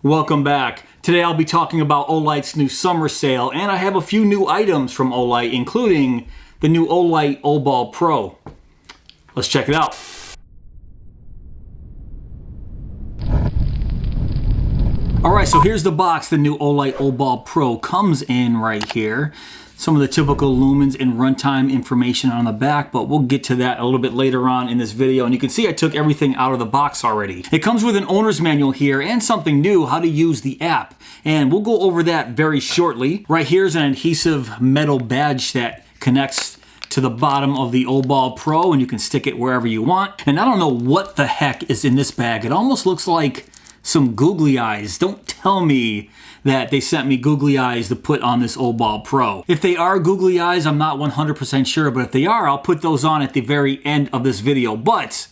Welcome back. Today I'll be talking about Olight's new summer sale, and I have a few new items from Olight, including the new Olight O-Bulb Pro. Let's check it out. Alright, so here's the box the new Olight O-Bulb Pro comes in right here. Some of the typical lumens and runtime information on the back, but we'll get to that a little bit later on in this video. And you can see I took everything out of the box already. It comes with an owner's manual here and something new, how to use the app. And we'll go over that very shortly. Right here's an adhesive metal badge that connects to the bottom of the O-Bulb Pro, and you can stick it wherever you want. And I don't know what the heck is in this bag. It almost looks like some googly eyes. Don't tell me that they sent me googly eyes to put on this O-Bulb Pro. If they are googly eyes, I'm not 100% sure, but if they are, I'll put those on at the very end of this video. But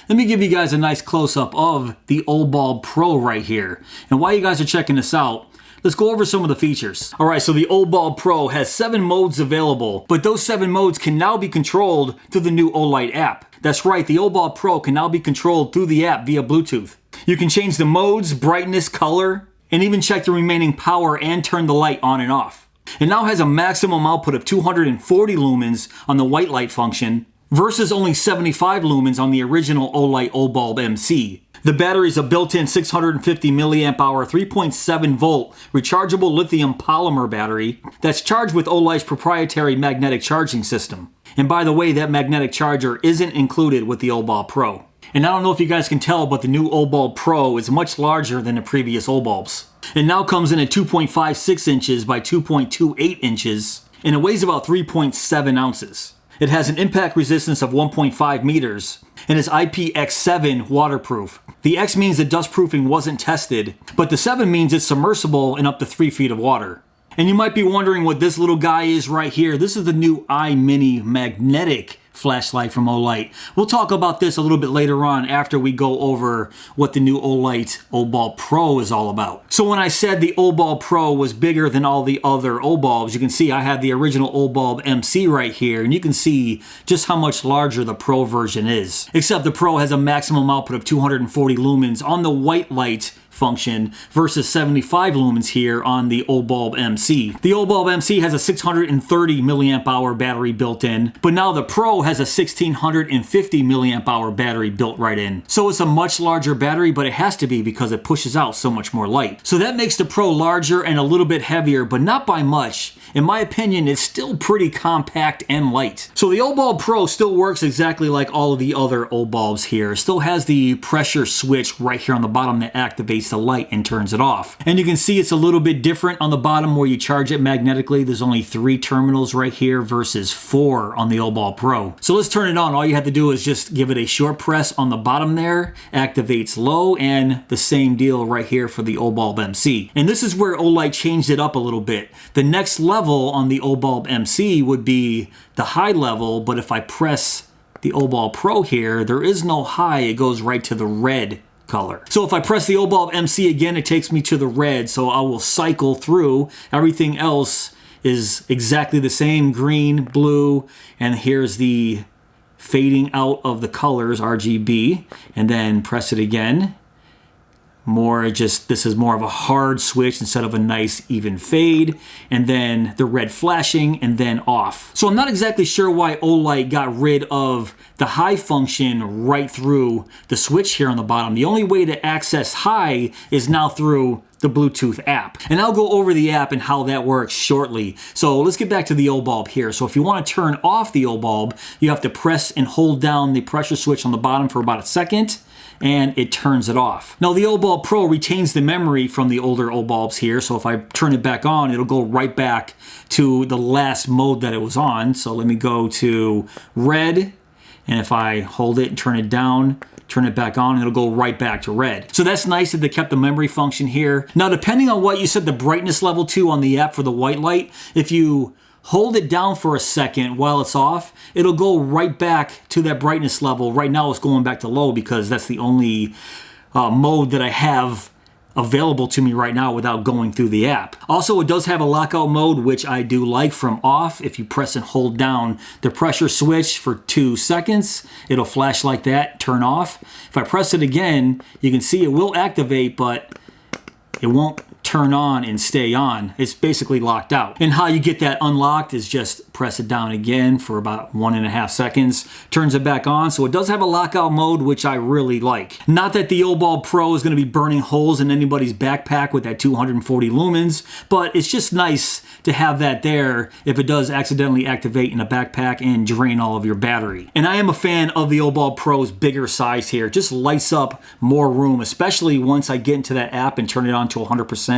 let me give you guys a nice close-up of the O-Bulb Pro right here. And while you guys are checking this out, let's go over some of the features. Alright, so the O-Bulb Pro has 7 modes available, but those 7 modes can now be controlled through the new Olight app. That's right, the O-Bulb Pro can now be controlled through the app via Bluetooth. You can change the modes, brightness, color, and even check the remaining power and turn the light on and off. It now has a maximum output of 240 lumens on the white light function versus only 75 lumens on the original Olight O-Bulb MC. The battery is a built-in 650 milliamp hour, 3.7 volt rechargeable lithium polymer battery that's charged with Olight's proprietary magnetic charging system. And by the way, that magnetic charger isn't included with the O-Bulb Pro. And I don't know if you guys can tell, but the new O-Bulb Pro is much larger than the previous O-Bulbs. It now comes in at 2.56 inches by 2.28 inches, and it weighs about 3.7 ounces. It has an impact resistance of 1.5 meters, and is IPX7 waterproof. The X means the dustproofing wasn't tested, but the 7 means it's submersible in up to 3 feet of water. And you might be wondering what this little guy is right here. This is the new iMini magnetic flashlight from Olight. We'll talk about this a little bit later on after we go over what the new Olight O-Bulb Pro is all about. So when I said the O-Bulb Pro was bigger than all the other O-Bulbs, you can see I have the original O-Bulb MC right here, and you can see just how much larger the Pro version is. Except the Pro has a maximum output of 240 lumens on the white light function versus 75 lumens here on the O-Bulb MC. The O-Bulb MC has a 630 milliamp hour battery built in, but now the Pro has a 1650 milliamp hour battery built right in. So it's a much larger battery, but it has to be because it pushes out so much more light. So that makes the Pro larger and a little bit heavier, but not by much. In my opinion, it's still pretty compact and light. So the O-Bulb Pro still works exactly like all of the other O-Bulbs here. It still has the pressure switch right here on the bottom that activates the light and turns it off. And you can see it's a little bit different on the bottom where you charge it magnetically. There's only 3 terminals right here versus 4 on the O-Bulb Pro. So let's turn it on. All you have to do is just give it a short press on the bottom there, activates low, and the same deal right here for the O-Bulb MC. And this is where Olight changed it up a little bit. The next level on the O-Bulb MC would be the high level, but if I press the O-Bulb Pro here, there is no high, it goes right to the red color. So if I press the O-Bulb MC again, it takes me to the red, so I will cycle through. Everything else is exactly the same, green, blue, and here's the fading out of the colors, RGB, and then press it again. This is more of a hard switch instead of a nice even fade, and then the red flashing and then off. So I'm not exactly sure why Olight got rid of the high function right through the switch here on the bottom. The only way to access high is now through the Bluetooth app. And I'll go over the app and how that works shortly. So let's get back to the O-Bulb here. So if you want to turn off the O-Bulb, you have to press and hold down the pressure switch on the bottom for about a second, and it turns it off. Now the O-Bulb Pro retains the memory from the older O-Bulbs here, so if I turn it back on, it'll go right back to the last mode that it was on. So let me go to red, and if I hold it and turn it down, turn it back on, and it'll go right back to red. So that's nice that they kept the memory function here. Now depending on what you set the brightness level to on the app for the white light, if you hold it down for a second while it's off, it'll go right back to that brightness level. Right now it's going back to low because that's the only mode that I have available to me right now without going through the app. Also, it does have a lockout mode, which I do like, from off. If you press and hold down the pressure switch for 2 seconds, it'll flash like that, turn off. If I press it again, you can see it will activate, but it won't turn on and stay on. It's basically locked out. And how you get that unlocked is just press it down again for about 1.5 seconds, turns it back on. So it does have a lockout mode, which I really like. Not that the Obulb Pro is going to be burning holes in anybody's backpack with that 240 lumens, but it's just nice to have that there if it does accidentally activate in a backpack and drain all of your battery. And I am a fan of the Obulb Pro's bigger size here. It just lights up more room, especially once I get into that app and turn it on to 100%.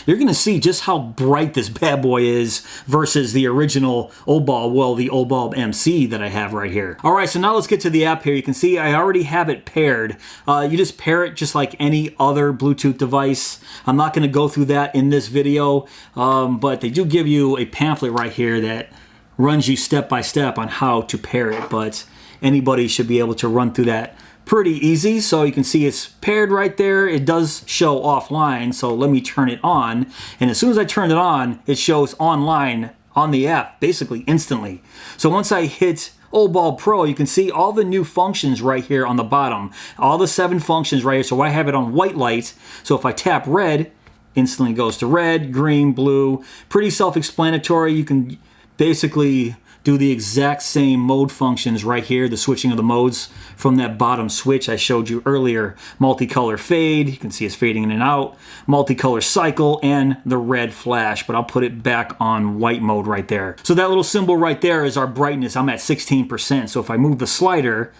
You're going to see just how bright this bad boy is versus the original Obulb, well, the Obulb MC that I have right here. All right, so now let's get to the app here. You can see I already have it paired. You just pair it just like any other Bluetooth device. I'm not going to go through that in this video, but they do give you a pamphlet right here that runs you step by step on how to pair it, but anybody should be able to run through that pretty easy. So you can see it's paired right there. It does show offline, so let me turn it on. And as soon as I turn it on, it shows online on the app basically instantly. So once I hit Obulb Pro, you can see all the new functions right here on the bottom. All the 7 functions right here. So I have it on white light. So if I tap red, instantly goes to red, green, blue. Pretty self-explanatory. You can basically do the exact same mode functions right here, the switching of the modes from that bottom switch I showed you earlier. Multicolor fade, you can see it's fading in and out. Multicolor cycle and the red flash, but I'll put it back on white mode right there. So that little symbol right there is our brightness. I'm at 16%, so if I move the slider,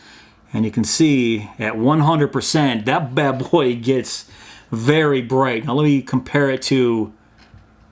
and you can see at 100%, that bad boy gets very bright. Now let me compare it to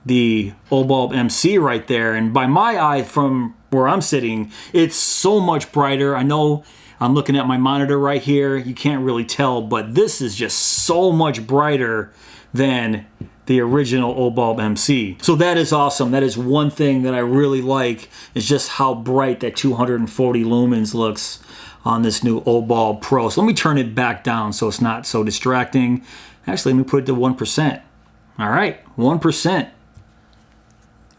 the Obulb MC right there, and by my eye from where I'm sitting, it's so much brighter. I know I'm looking at my monitor right here, you can't really tell, but this is just so much brighter than the original Obulb MC. So that is awesome. That is one thing that I really like, is just how bright that 240 lumens looks on this new Obulb Pro. So let me turn it back down so it's not so distracting. Actually, let me put it to 1%. All right, 1%.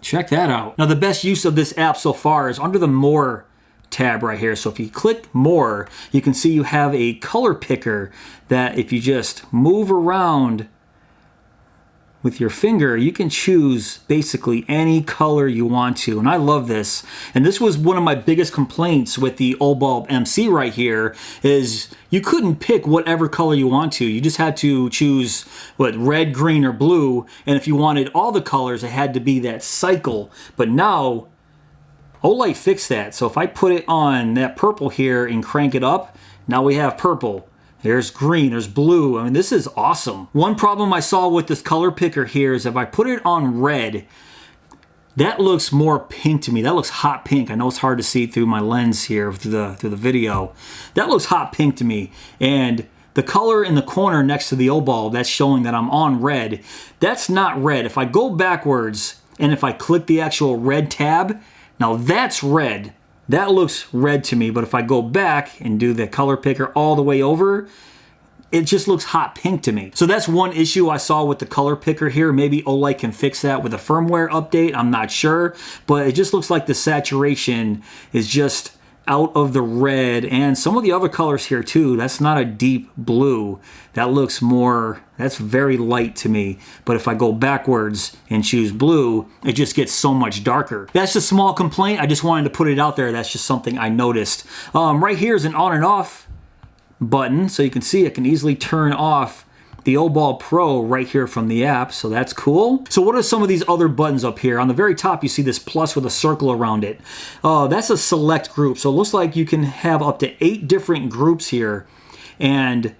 Check that out. Now the best use of this app so far is under the More tab right here. So if you click More, you can see you have a color picker that if you just move around with your finger, you can choose basically any color you want to. And I love this. And this was one of my biggest complaints with the Obulb MC right here, is you couldn't pick whatever color you want to. You just had to choose what, red, green, or blue. And if you wanted all the colors, it had to be that cycle. But now Olight fixed that. So if I put it on that purple here and crank it up, now we have purple. There's green, there's blue. I mean, this is awesome. One problem I saw with this color picker here is if I put it on red, that looks more pink to me. That looks hot pink. I know it's hard to see through my lens here, through the video. That looks hot pink to me. And the color in the corner next to the Obulb, that's showing that I'm on red. That's not red. If I go backwards and if I click the actual red tab, now that's red. That looks red to me, but if I go back and do the color picker all the way over, it just looks hot pink to me. So that's one issue I saw with the color picker here. Maybe Olight can fix that with a firmware update, I'm not sure, but it just looks like the saturation is just out of the red, and some of the other colors here too. That's not a deep blue. That looks more, that's very light to me. But if I go backwards and choose blue, it just gets so much darker. That's a small complaint. I just wanted to put it out there. That's just something I noticed. Right here is an on and off button. So you can see I can easily turn off the Obulb Pro right here from the app, so that's cool. So what are some of these other buttons up here? On the very top, you see this plus with a circle around it. That's a select group, so it looks like you can have up to 8 different groups here. And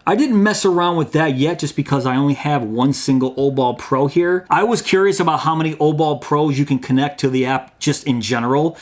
I didn't mess around with that yet just because I only have one single Obulb Pro here. I was curious about how many Obulb Pros you can connect to the app just in general.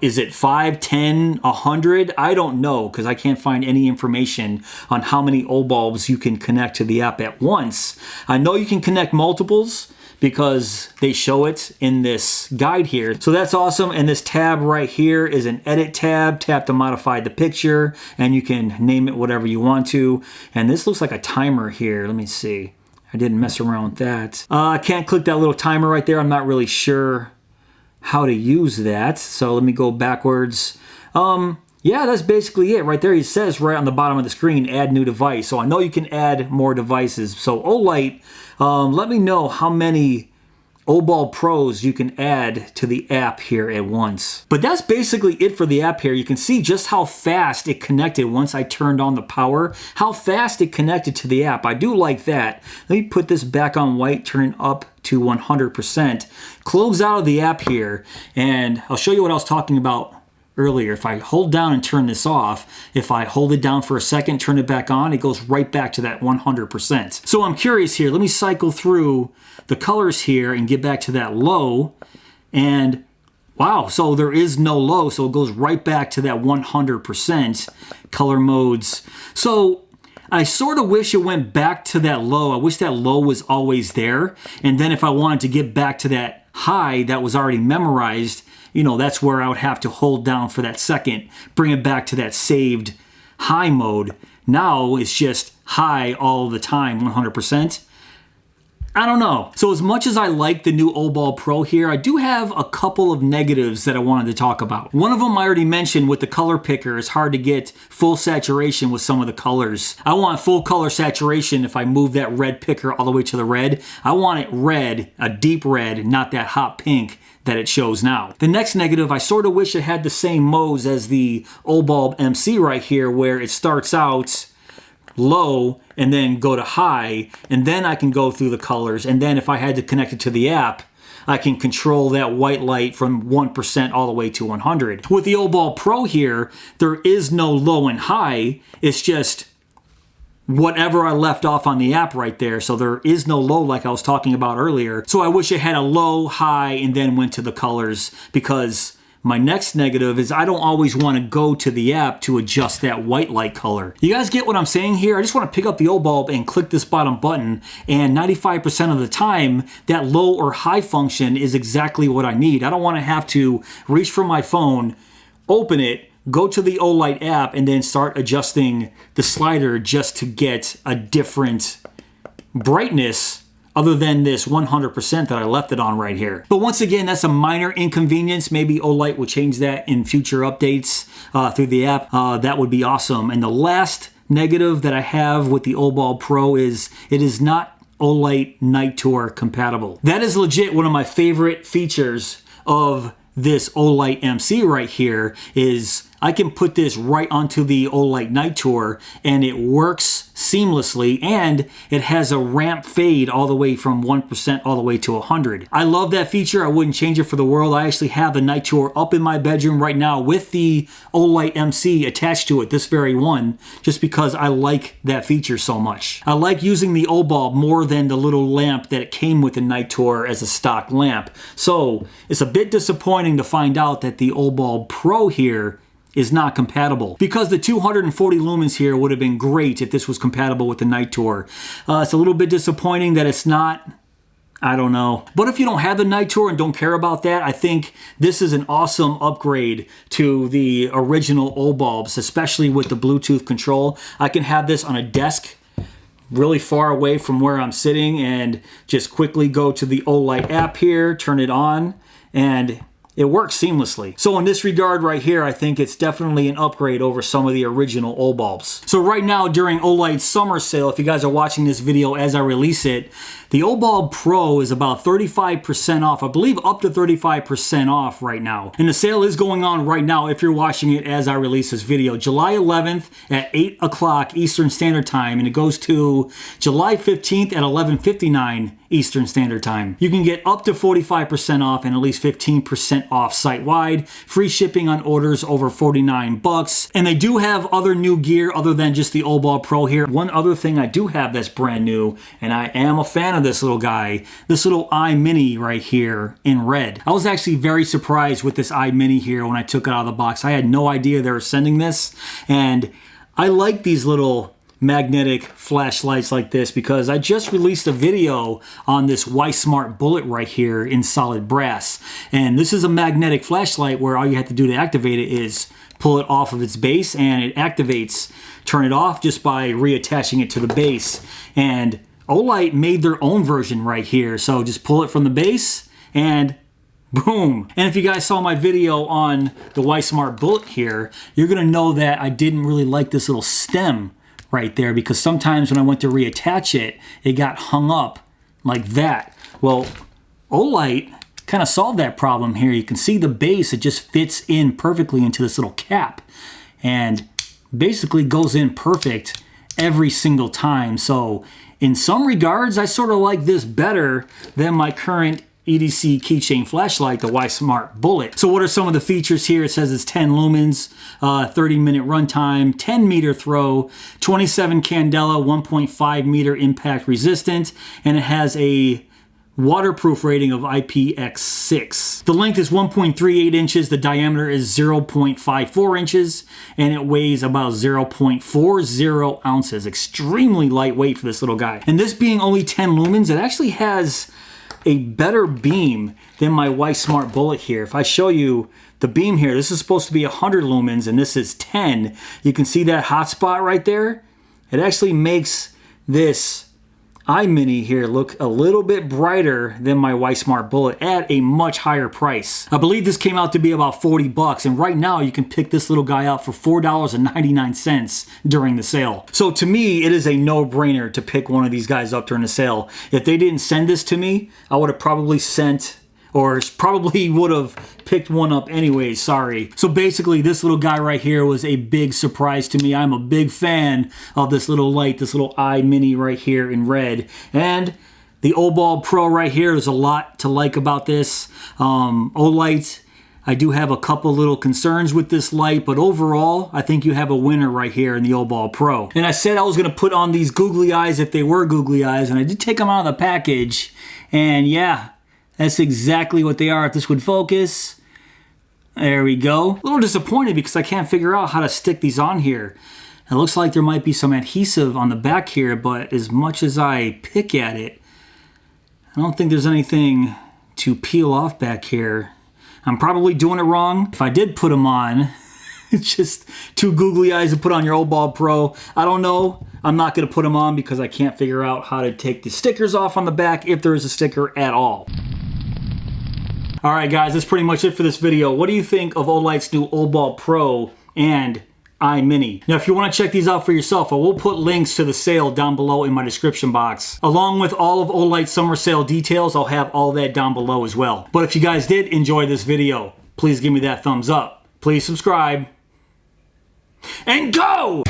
Is it 5, 10, 100? I don't know, because I can't find any information on how many Obulbs you can connect to the app at once. I know you can connect multiples because they show it in this guide here. So that's awesome. And this tab right here is an edit tab. Tap to modify the picture, and you can name it whatever you want to. And this looks like a timer here. Let me see. I didn't mess around with that. I can't click that little timer right there. I'm not really sure how to use that. So let me go backwards. Yeah, that's basically it right there. It says right on the bottom of the screen, add new device. So I know you can add more devices. So Olight, Let me know how many Oball Pros you can add to the app here at once. But that's basically it for the app here. You can see just how fast it connected once I turned on the power, how fast it connected to the app. I do like that. Let me put this back on white, turn it up to 100%. Close out of the app here, and I'll show you what I was talking about earlier. If I hold down and turn this off, if I hold it down for a second, turn it back on, it goes right back to that 100%. So I'm curious here, let me cycle through the colors here and get back to that low, and wow, so there is no low, so it goes right back to that 100% color modes. So I sort of wish it went back to that low. I wish that low was always there, and then if I wanted to get back to that high that was already memorized, you know, that's where I would have to hold down for that second, bring it back to that saved high mode. Now it's just high all the time, 100%. I don't know. So as much as I like the new Oball Pro here, I do have a couple of negatives that I wanted to talk about. One of them I already mentioned with the color picker. It's hard to get full saturation with some of the colors. I want full color saturation if I move that red picker all the way to the red. I want it red, a deep red, not that hot pink that it shows now. The next negative, I sort of wish it had the same modes as the Oball MC right here, where it starts out low and then go to high, and then I can go through the colors, and then if I had to connect it to the app, I can control that white light from 1% all the way to 100. With the Oball Pro here, there is no low and high, it's just whatever I left off on the app right there. So there is no low like I was talking about earlier. So I wish it had a low, high, and then went to the colors, because my next negative is I don't always want to go to the app to adjust that white light color. You guys get what I'm saying here? I just want to pick up the Oball and click this bottom button, and 95% of the time, that low or high function is exactly what I need. I don't want to have to reach for my phone, open it, go to the Olight app, and then start adjusting the slider just to get a different brightness other than this 100% that I left it on right here. But once again, that's a minor inconvenience. Maybe Olight will change that in future updates through the app. That would be awesome. And the last negative that I have with the Oball Pro is it is not Olight Night Tour compatible. That is legit one of my favorite features of this Olight MC right here, is I can put this right onto the Olight Night Tour and it works seamlessly, and it has a ramp fade all the way from 1% all the way to 100. I love that feature. I wouldn't change it for the world. I actually have the Night Tour up in my bedroom right now with the Olight MC attached to it, this very one, just because I like that feature so much. I like using the Oball more than the little lamp that it came with the Night Tour as a stock lamp. So it's a bit disappointing to find out that the Oball Pro here is not compatible, because the 240 lumens here would have been great if this was compatible with the Night Tour. It's a little bit disappointing that it's not. I don't know. But if you don't have the Night Tour and don't care about that, I think this is an awesome upgrade to the original Obulbs, especially with the Bluetooth control. I can have this on a desk really far away from where I'm sitting and just quickly go to the Olight app here, turn it on, and it works seamlessly. So in this regard right here, I think it's definitely an upgrade over some of the original Obulbs. So right now during Olight's summer sale, if you guys are watching this video as I release it, the Oball Pro is about 35% off. I believe up to 35% off right now. And the sale is going on right now if you're watching it as I release this video. July 11th at 8 o'clock Eastern Standard Time, and it goes to July 15th at 11:59 Eastern Standard Time. You can get up to 45% off and at least 15% off site-wide. Free shipping on orders over $49. And they do have other new gear other than just the Oball Pro here. One other thing I do have that's brand new, and I am a fan of this little guy, this little iMini right here in red. I was actually very surprised with this iMini here when I took it out of the box. I had no idea they were sending this, and I like these little magnetic flashlights like this because I just released a video on this Y-Smart bullet right here in solid brass, and this is a magnetic flashlight where all you have to do to activate it is pull it off of its base and it activates. Turn it off just by reattaching it to the base, and Olight made their own version right here, so just pull it from the base and boom. And if you guys saw my video on the Y-Smart bullet here, you're gonna know that I didn't really like this little stem right there, because sometimes when I went to reattach it, it got hung up like that. Well, Olight kind of solved that problem here. You can see the base, it just fits in perfectly into this little cap and basically goes in perfect every single time. So in some regards, I sort of like this better than my current EDC keychain flashlight, the Y-Smart Bullet. So what are some of the features here? It says it's 10 lumens, 30-minute runtime, 10-meter throw, 27 candela, 1.5 meter impact resistant, and it has a waterproof rating of IPX6. The length is 1.38 inches, the diameter is 0.54 inches, and it weighs about 0.40 ounces. Extremely lightweight for this little guy. And this being only 10 lumens, it actually has a better beam than my Y-Smart Bullet here. If I show you the beam here, this is supposed to be 100 lumens and this is 10. You can see that hotspot right there? It actually makes this iMini here look a little bit brighter than my Y-Smart Bullet at a much higher price. I believe this came out to be about 40 bucks, and right now you can pick this little guy up for $4.99 during the sale. So to me, it is a no-brainer to pick one of these guys up during the sale. If they didn't send this to me, I would have probably would have picked one up anyways, sorry. So basically this little guy right here was a big surprise to me. I'm a big fan of this little light, this little iMini right here in red. And the Oball Pro right here, there's a lot to like about this. Olight, I do have a couple little concerns with this light, but overall, I think you have a winner right here in the Oball Pro. And I said I was gonna put on these googly eyes if they were googly eyes, and I did take them out of the package, and yeah, that's exactly what they are. If this would focus, there we go. A little disappointed because I can't figure out how to stick these on here. It looks like there might be some adhesive on the back here, but as much as I pick at it, I don't think there's anything to peel off back here. I'm probably doing it wrong. If I did put them on, it's just two googly eyes to put on your Oball Pro. I don't know. I'm not gonna put them on because I can't figure out how to take the stickers off on the back if there is a sticker at all. All right, guys, that's pretty much it for this video. What do you think of Olight's new Oball Pro and iMini? Now, if you want to check these out for yourself, I will put links to the sale down below in my description box. Along with all of Olight's summer sale details, I'll have all that down below as well. But if you guys did enjoy this video, please give me that thumbs up. Please subscribe. And go!